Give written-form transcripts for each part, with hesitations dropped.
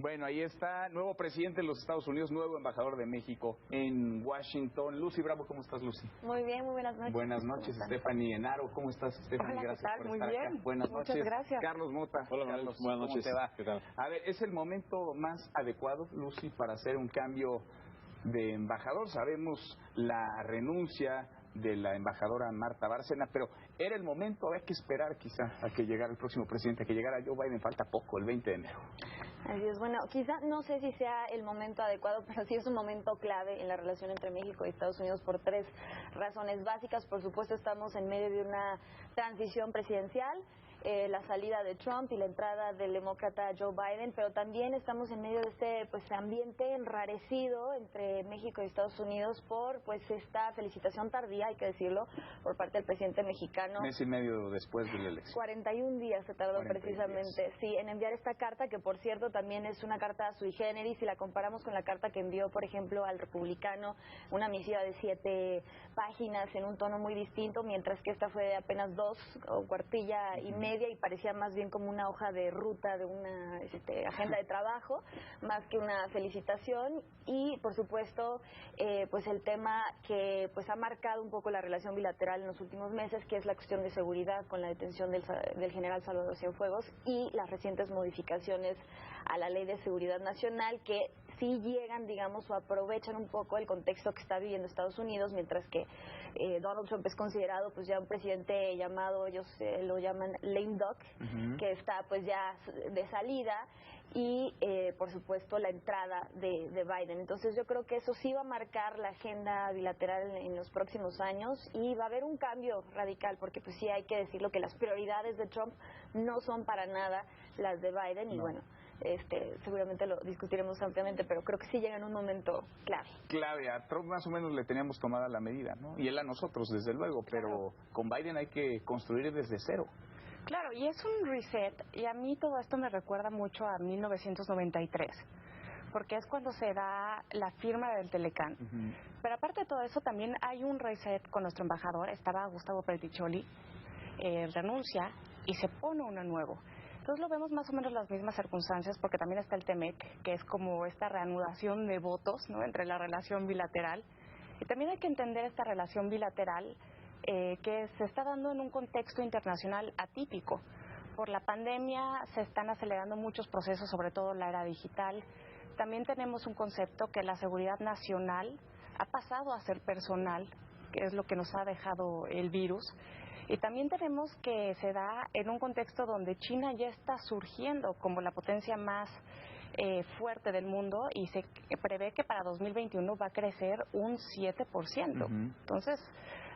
Bueno, ahí está, nuevo presidente de los Estados Unidos, nuevo embajador de México en Washington. Lucy Bravo, ¿cómo estás, Lucy? Muy bien, muy buenas noches. Buenas noches, Stephanie Enaro, ¿cómo estás, Stephanie? Hola, gracias por muy estar bien. acá. Buenas Muchas noches. Gracias. Carlos Mota. Hola, Carlos, buenas noches. ¿cómo te va? ¿Qué tal? A ver, ¿es el momento más adecuado, Lucy, para hacer un cambio de embajador? Sabemos la renuncia de la embajadora Marta Bárcena, pero ¿era el momento? Hay que esperar quizá a que llegara el próximo presidente, a que llegara Joe Biden, falta poco, el 20 de enero. Así es, bueno, quizá no sé si sea el momento adecuado, pero sí es un momento clave en la relación entre México y Estados Unidos por tres razones básicas. Por supuesto, estamos en medio de una transición presidencial, la salida de Trump y la entrada del demócrata Joe Biden, pero también estamos en medio de este ambiente enrarecido entre México y Estados Unidos por esta felicitación tardía, hay que decirlo, por parte del presidente mexicano. Mes y medio después de la elección. 41 días se tardó precisamente, sí, en enviar esta carta, que por cierto también es una carta sui generis, si la comparamos con la carta que envió, por ejemplo, al republicano, una misiva de 7 páginas en un tono muy distinto, mientras que esta fue de apenas 2 o cuartilla y media, y parecía más bien como una hoja de ruta de una agenda de trabajo, más que una felicitación. Y por supuesto el tema que ha marcado un poco la relación bilateral en los últimos meses, que es la cuestión de seguridad con la detención del general Salvador Cienfuegos y las recientes modificaciones a la Ley de Seguridad Nacional, que sí llegan, digamos, o aprovechan un poco el contexto que está viviendo Estados Unidos, mientras que Donald Trump es considerado ya un presidente llamado, ellos lo llaman lame duck, que está ya de salida, y por supuesto la entrada de Biden. Entonces yo creo que eso sí va a marcar la agenda bilateral en los próximos años, y va a haber un cambio radical, porque sí hay que decirlo, que las prioridades de Trump no son para nada las de Biden, y bueno, seguramente lo discutiremos ampliamente, pero creo que sí llega en un momento clave. Clave, a Trump más o menos le teníamos tomada la medida, ¿no? Y él a nosotros, desde luego, pero con Biden hay que construir desde cero. Claro, y es un reset, y a mí todo esto me recuerda mucho a 1993, porque es cuando se da la firma del Telecán. Pero aparte de todo eso, también hay un reset con nuestro embajador, estaba Gustavo Petticcioli, renuncia y se pone uno nuevo. Entonces lo vemos más o menos las mismas circunstancias, porque también está el TEMEC, que es como esta reanudación de votos, ¿no?, entre la relación bilateral. Y también hay que entender esta relación bilateral que se está dando en un contexto internacional atípico. Por la pandemia se están acelerando muchos procesos, sobre todo la era digital. También tenemos un concepto que la seguridad nacional ha pasado a ser personal, que es lo que nos ha dejado el virus. Y también tenemos que se da en un contexto donde China ya está surgiendo como la potencia más fuerte del mundo, y se prevé que para 2021 va a crecer un 7%. Entonces,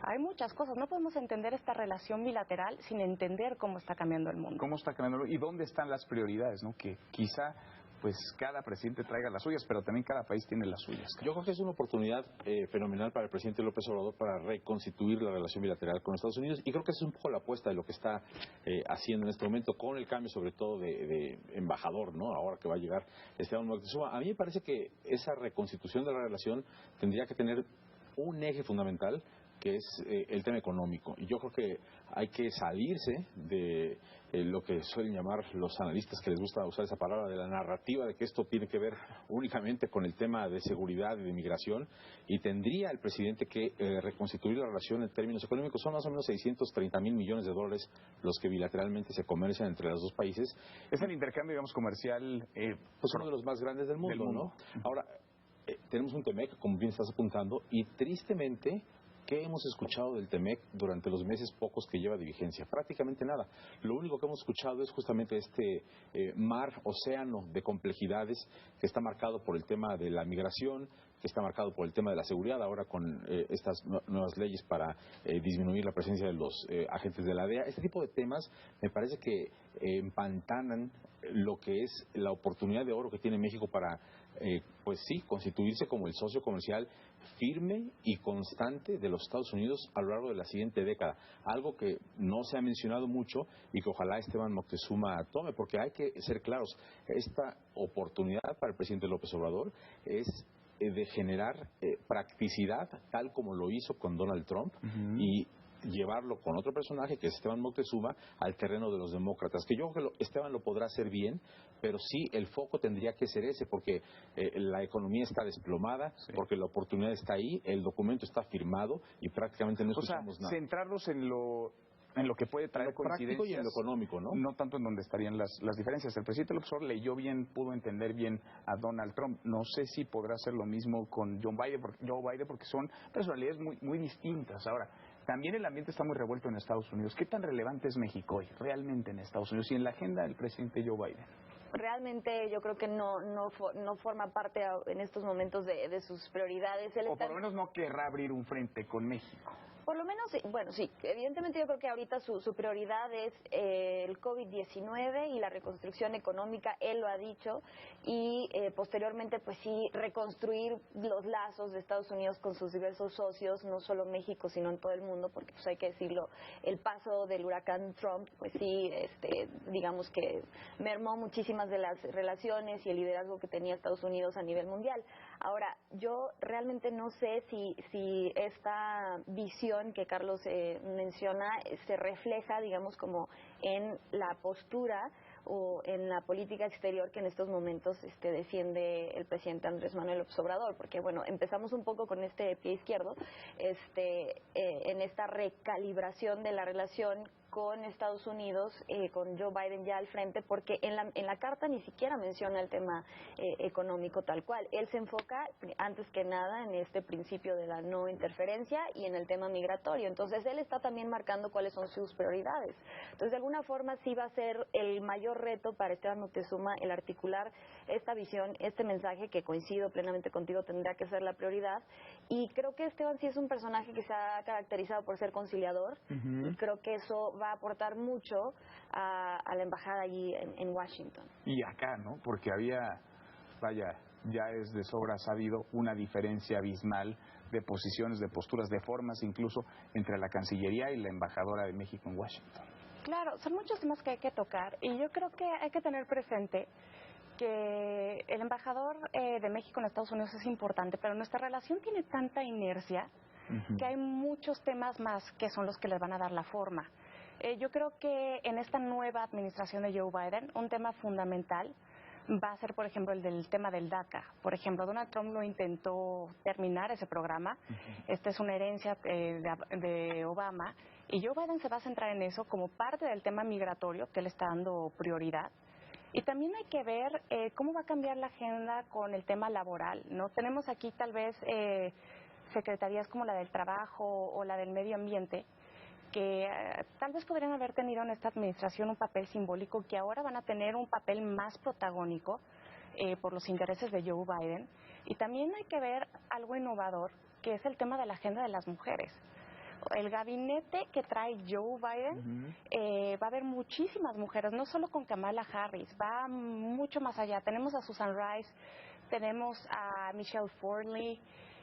hay muchas cosas. No podemos entender esta relación bilateral sin entender cómo está cambiando el mundo. ¿Cómo está cambiando? ¿Y dónde están las prioridades, no? Que quizá cada presidente traiga las suyas, pero también cada país tiene las suyas. Yo creo que es una oportunidad fenomenal para el presidente López Obrador para reconstituir la relación bilateral con Estados Unidos, y creo que es un poco la apuesta de lo que está haciendo en este momento, con el cambio sobre todo de embajador, ¿no?, ahora que va a llegar Esteban Moctezuma. A mí me parece que esa reconstitución de la relación tendría que tener un eje fundamental, que es el tema económico. Y yo creo que hay que salirse de lo que suelen llamar los analistas, que les gusta usar esa palabra, de la narrativa de que esto tiene que ver únicamente con el tema de seguridad y de migración, y tendría el presidente que reconstituir la relación en términos económicos. Son más o menos 630,000 millones de dólares los que bilateralmente se comercian entre los dos países. Es el intercambio, digamos, comercial uno de los más grandes del mundo, ¿no? Ahora, tenemos un TEMEC, como bien estás apuntando, y tristemente, ¿qué hemos escuchado del TEMEC durante los meses pocos que lleva de vigencia? Prácticamente nada. Lo único que hemos escuchado es justamente océano de complejidades que está marcado por el tema de la migración, que está marcado por el tema de la seguridad, ahora con estas nuevas leyes para disminuir la presencia de los agentes de la DEA. Este tipo de temas me parece que empantanan lo que es la oportunidad de oro que tiene México para, constituirse como el socio comercial firme y constante de los Estados Unidos a lo largo de la siguiente década. Algo que no se ha mencionado mucho y que ojalá Esteban Moctezuma tome, porque hay que ser claros, esta oportunidad para el presidente López Obrador es de generar practicidad, tal como lo hizo con Donald Trump, y llevarlo con otro personaje, que es Esteban Moctezuma, al terreno de los demócratas. Que yo creo que Esteban lo podrá hacer bien, pero sí el foco tendría que ser ese, porque la economía está desplomada, porque la oportunidad está ahí, el documento está firmado y prácticamente no escuchamos nada. Centrarlos en lo que puede traer coincidencias y en lo económico, ¿no? No tanto en donde estarían las diferencias. El presidente López Obrador leyó bien, pudo entender bien a Donald Trump. No sé si podrá hacer lo mismo con Joe Biden, porque son personalidades muy distintas. Ahora, también el ambiente está muy revuelto en Estados Unidos. ¿Qué tan relevante es México hoy realmente en Estados Unidos y en la agenda del presidente Joe Biden? Realmente yo creo que no forma parte en estos momentos de sus prioridades. O por lo menos no querrá abrir un frente con México. Por lo menos, bueno, sí, evidentemente yo creo que ahorita su prioridad es el COVID-19 y la reconstrucción económica, él lo ha dicho, y posteriormente, pues sí, reconstruir los lazos de Estados Unidos con sus diversos socios, no solo México, sino en todo el mundo, porque pues hay que decirlo, el paso del huracán Trump, pues sí, digamos que mermó muchísimas de las relaciones y el liderazgo que tenía Estados Unidos a nivel mundial. Ahora, yo realmente no sé si esta visión que Carlos menciona se refleja, digamos, como en la postura o en la política exterior que en estos momentos defiende el presidente Andrés Manuel López Obrador, porque bueno, empezamos un poco con este pie izquierdo, en esta recalibración de la relación con Estados Unidos, con Joe Biden ya al frente, porque en la carta ni siquiera menciona el tema económico tal cual. Él se enfoca antes que nada en este principio de la no interferencia y en el tema migratorio. Entonces él está también marcando cuáles son sus prioridades. Entonces de alguna forma sí va a ser el mayor reto para Esteban Moctezuma el articular esta visión, este mensaje que coincido plenamente contigo tendrá que ser la prioridad. Y creo que Esteban sí es un personaje que se ha caracterizado por ser conciliador y creo que eso va a aportar mucho a la embajada allí en Washington. Y acá, ¿no? Porque ya es de sobra sabido una diferencia abismal de posiciones, de posturas, de formas incluso entre la Cancillería y la embajadora de México en Washington. Claro, son muchos temas que hay que tocar y yo creo que hay que tener presente que el embajador de México en Estados Unidos es importante, pero nuestra relación tiene tanta inercia que hay muchos temas más que son los que le van a dar la forma. Yo creo que en esta nueva administración de Joe Biden, un tema fundamental va a ser, por ejemplo, el del tema del DACA. Por ejemplo, Donald Trump lo intentó terminar ese programa. Esta es una herencia de Obama. Y Joe Biden se va a centrar en eso como parte del tema migratorio que le está dando prioridad. Y también hay que ver cómo va a cambiar la agenda con el tema laboral, ¿no? Tenemos aquí tal vez secretarías como la del trabajo o la del medio ambiente que tal vez podrían haber tenido en esta administración un papel simbólico que ahora van a tener un papel más protagónico por los intereses de Joe Biden. Y también hay que ver algo innovador, que es el tema de la agenda de las mujeres. El gabinete que trae Joe Biden va a haber muchísimas mujeres, no solo con Kamala Harris, va mucho más allá. Tenemos a Susan Rice, tenemos a Michelle Forley.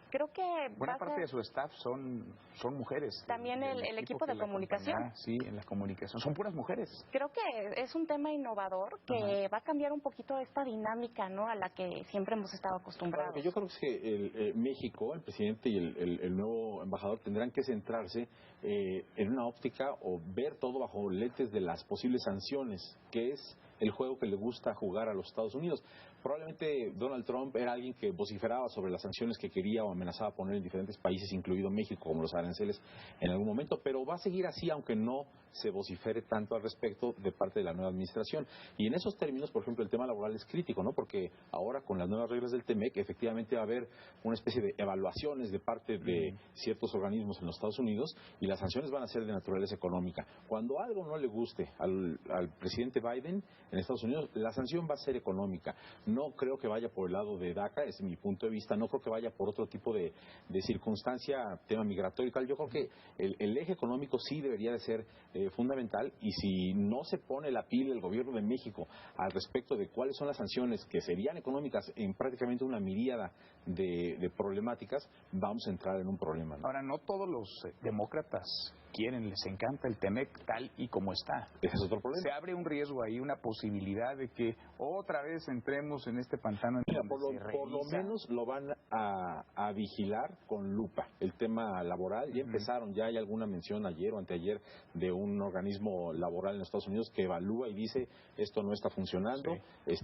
Creo que buena parte de su staff son mujeres. También el equipo de comunicación. Sí, en la comunicación. Son puras mujeres. Creo que es un tema innovador que va a cambiar un poquito esta dinámica, ¿no?, a la que siempre hemos estado acostumbrados. Claro, yo creo que México, el presidente y el nuevo embajador tendrán que centrarse en una óptica o ver todo bajo lentes de las posibles sanciones, que es el juego que le gusta jugar a los Estados Unidos. Probablemente Donald Trump era alguien que vociferaba sobre las sanciones que quería o amenazaba poner en diferentes países, incluido México, como los aranceles en algún momento, pero va a seguir así aunque no se vocifere tanto al respecto de parte de la nueva administración. Y en esos términos, por ejemplo, el tema laboral es crítico, ¿no? Porque ahora con las nuevas reglas del TEMEC efectivamente va a haber una especie de evaluaciones de parte de ciertos organismos en los Estados Unidos y las sanciones van a ser de naturaleza económica. Cuando algo no le guste al presidente Biden en Estados Unidos, la sanción va a ser económica. No creo que vaya por el lado de DACA, es mi punto de vista, no creo que vaya por otro tipo de circunstancia, tema migratorio y tal. Yo creo que el eje económico sí debería de ser fundamental, y si no se pone la pila el gobierno de México al respecto de cuáles son las sanciones que serían económicas en prácticamente una miríada de problemáticas, vamos a entrar en un problema, ¿no? Ahora, no todos los demócratas quieren, les encanta el TEMEC tal y como está. Ese es otro problema. Se abre un riesgo ahí, una posibilidad de que otra vez entremos en este pantano. Por lo menos lo van a vigilar con lupa. El tema laboral, ya empezaron, ya hay alguna mención ayer o anteayer de un organismo laboral en Estados Unidos que evalúa y dice esto no está funcionando,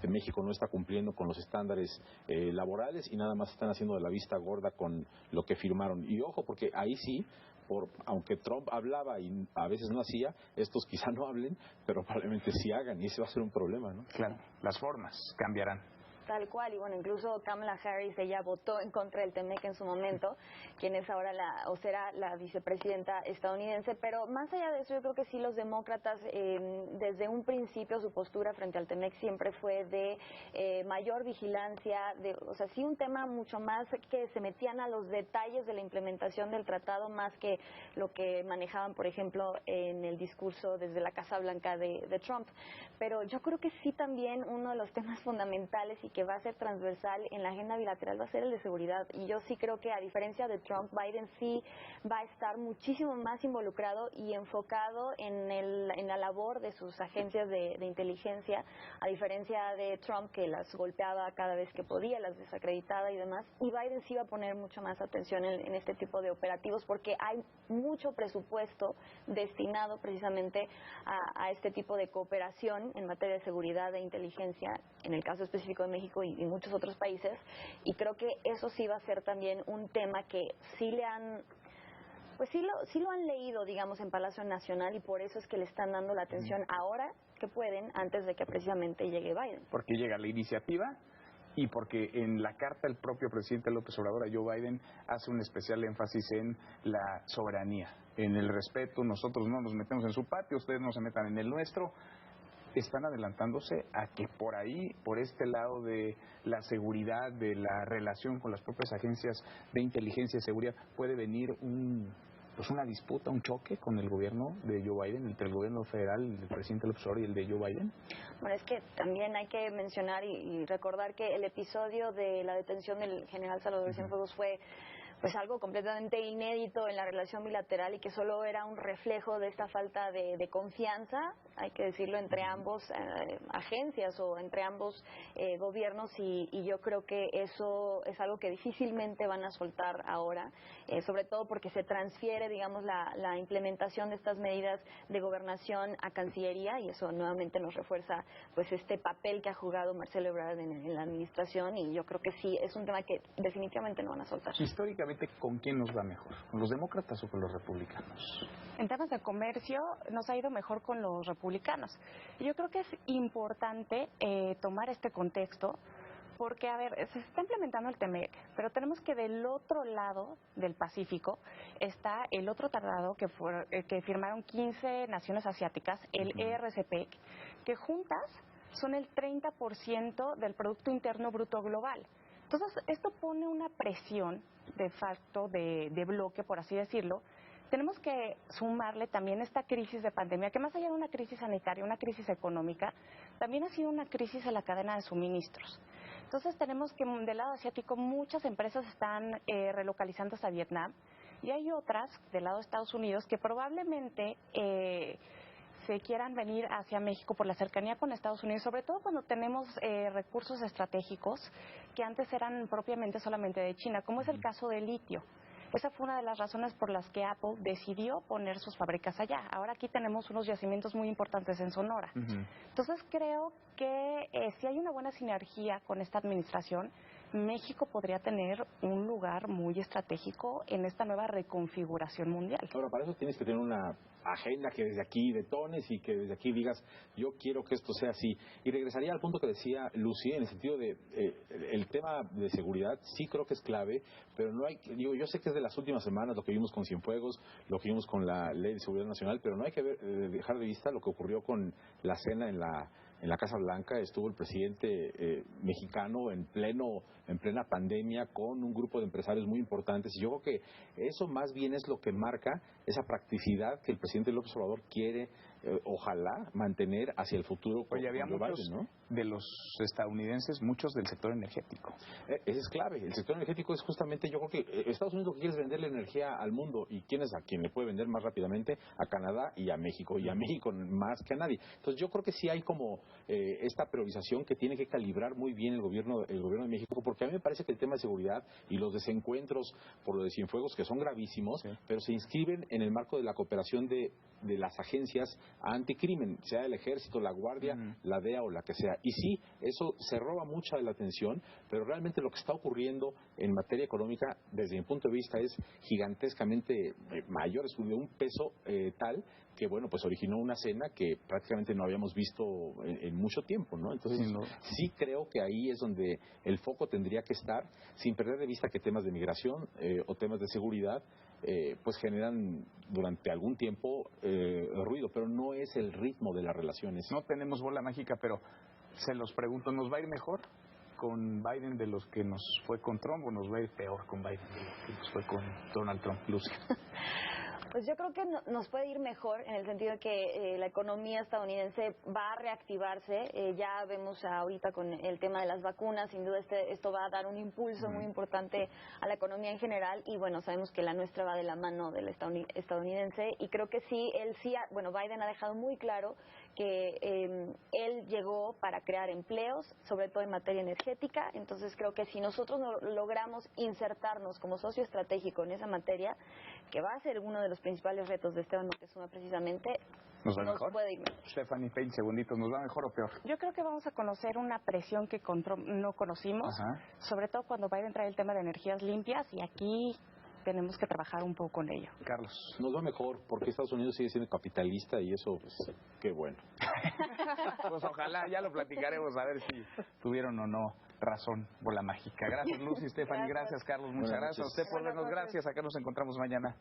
México no está cumpliendo con los estándares laborales y nada más están haciendo de la vista gorda con lo que firmaron. Y ojo, porque ahí sí, aunque Trump hablaba y a veces no hacía, estos quizá no hablen, pero probablemente sí hagan y ese va a ser un problema, ¿no? Claro, las formas cambiarán. Tal cual, y bueno, incluso Kamala Harris, ella votó en contra del TEMEC en su momento, quien es ahora será la vicepresidenta estadounidense, pero más allá de eso, yo creo que sí los demócratas, desde un principio su postura frente al TEMEC siempre fue de mayor vigilancia, o sea, sí un tema mucho más que se metían a los detalles de la implementación del tratado, más que lo que manejaban, por ejemplo, en el discurso desde la Casa Blanca de Trump. Pero yo creo que sí también uno de los temas fundamentales y que va a ser transversal en la agenda bilateral va a ser el de seguridad. Y yo sí creo que a diferencia de Trump, Biden sí va a estar muchísimo más involucrado y enfocado en la labor de sus agencias de inteligencia, a diferencia de Trump que las golpeaba cada vez que podía, las desacreditaba y demás. Y Biden sí va a poner mucha más atención en este tipo de operativos porque hay mucho presupuesto destinado precisamente a este tipo de cooperación en materia de seguridad e inteligencia, en el caso específico de México y muchos otros países, y creo que eso sí va a ser también un tema que sí le han, pues sí lo han leído, digamos, en Palacio Nacional, y por eso es que le están dando la atención ahora que pueden, antes de que precisamente llegue Biden. Porque llega la iniciativa y porque en la carta el propio presidente López Obrador a Joe Biden hace un especial énfasis en la soberanía, en el respeto. Nosotros no nos metemos en su patio, ustedes no se metan en el nuestro. Están adelantándose a que por ahí, por este lado de la seguridad, de la relación con las propias agencias de inteligencia y seguridad, puede venir una disputa, un choque con el gobierno de Joe Biden, entre el gobierno federal, el del presidente López Obrador y el de Joe Biden. Bueno, es que también hay que mencionar y recordar que el episodio de la detención del general Salvador Cienfuegos fue pues algo completamente inédito en la relación bilateral y que solo era un reflejo de esta falta de confianza, hay que decirlo, entre ambos agencias o entre ambos gobiernos, y yo creo que eso es algo que difícilmente van a soltar ahora, sobre todo porque se transfiere, digamos, la implementación de estas medidas de gobernación a Cancillería, y eso nuevamente nos refuerza pues este papel que ha jugado Marcelo Ebrard en la administración, y yo creo que sí, es un tema que definitivamente no van a soltar. Históricamente, ¿con quién nos va mejor? ¿Con los demócratas o con los republicanos? En temas de comercio nos ha ido mejor con los republicanos. Yo creo que es importante tomar este contexto porque, a ver, se está implementando el TEMEC, pero tenemos que del otro lado del Pacífico está el otro tratado que firmaron 15 naciones asiáticas, el ERCP, que juntas son el 30% del Producto Interno Bruto Global. Entonces, esto pone una presión de facto, de bloque, por así decirlo. Tenemos que sumarle también esta crisis de pandemia, que más allá de una crisis sanitaria, una crisis económica, también ha sido una crisis en la cadena de suministros. Entonces, tenemos que del lado asiático muchas empresas están relocalizándose a Vietnam, y hay otras del lado de Estados Unidos que probablemente se quieran venir hacia México por la cercanía con Estados Unidos, sobre todo cuando tenemos recursos estratégicos que antes eran propiamente solamente de China, como es el caso del litio. Esa fue una de las razones por las que Apple decidió poner sus fábricas allá. Ahora aquí tenemos unos yacimientos muy importantes en Sonora. Entonces creo que si hay una buena sinergia con esta administración, México podría tener un lugar muy estratégico en esta nueva reconfiguración mundial. Ahora, para eso tienes que tener una agenda que desde aquí detones y que desde aquí digas, yo quiero que esto sea así. Y regresaría al punto que decía Lucy, en el sentido de el tema de seguridad, sí creo que es clave, pero no hay, yo sé que es de las últimas semanas lo que vimos con Cienfuegos, lo que vimos con la Ley de Seguridad Nacional, pero no hay que dejar de vista lo que ocurrió con la cena en la Casa Blanca. Estuvo el presidente mexicano en plena pandemia con un grupo de empresarios muy importantes, y yo creo que eso más bien es lo que marca esa practicidad que el presidente López Obrador quiere ojalá, mantener hacia el futuro. Oye, había muchos Biden, ¿no? de los estadounidenses, muchos del sector energético. Ese es clave. El sector energético es justamente, yo creo que Estados Unidos lo que quiere es venderle energía al mundo. ¿Y quién es a quien le puede vender más rápidamente? A Canadá y a México. Y a México más que a nadie. Entonces yo creo que sí hay como esta priorización que tiene que calibrar muy bien el gobierno de México, porque a mí me parece que el tema de seguridad y los desencuentros por lo de Cienfuegos, que son gravísimos, sí, pero se inscriben en el marco de la cooperación de las agencias anticrimen, sea el Ejército, la Guardia, la DEA o la que sea. Y sí, eso se roba mucha de la atención, pero realmente lo que está ocurriendo en materia económica, desde mi punto de vista, es gigantescamente mayor, es de un peso tal que, bueno, pues originó una escena que prácticamente no habíamos visto en mucho tiempo, ¿no? Entonces, sí creo que ahí es donde el foco tendría que estar, sin perder de vista que temas de migración o temas de seguridad pues generan durante algún tiempo ruido, pero no es el ritmo de las relaciones. No tenemos bola mágica, pero se los pregunto, ¿nos va a ir mejor con Biden de los que nos fue con Trump o nos va a ir peor con Biden de los que nos fue con Donald Trump, Lucy? Pues yo creo que nos puede ir mejor en el sentido de que la economía estadounidense va a reactivarse. Ya vemos ahorita con el tema de las vacunas, sin duda esto va a dar un impulso muy importante a la economía en general y bueno, sabemos que la nuestra va de la mano del estadounidense y creo que sí, Biden ha dejado muy claro que él llegó para crear empleos, sobre todo en materia energética, entonces creo que si nosotros logramos insertarnos como socio estratégico en esa materia, que va a ser uno de los principales retos de Esteban Moctezuma precisamente, nos puede ir mejor. Stephanie, 20 segunditos, ¿nos va mejor o peor? Yo creo que vamos a conocer una presión que con Trump no conocimos, sobre todo cuando Biden trae el tema de energías limpias y aquí tenemos que trabajar un poco con ello. Carlos. Nos va mejor porque Estados Unidos sigue siendo capitalista y eso, pues, qué bueno. Pues ojalá, ya lo platicaremos a ver si tuvieron o no razón bola mágica. Gracias, Lucy, Stephanie, gracias, Carlos, muchas gracias a usted por vernos, gracias, acá nos encontramos mañana.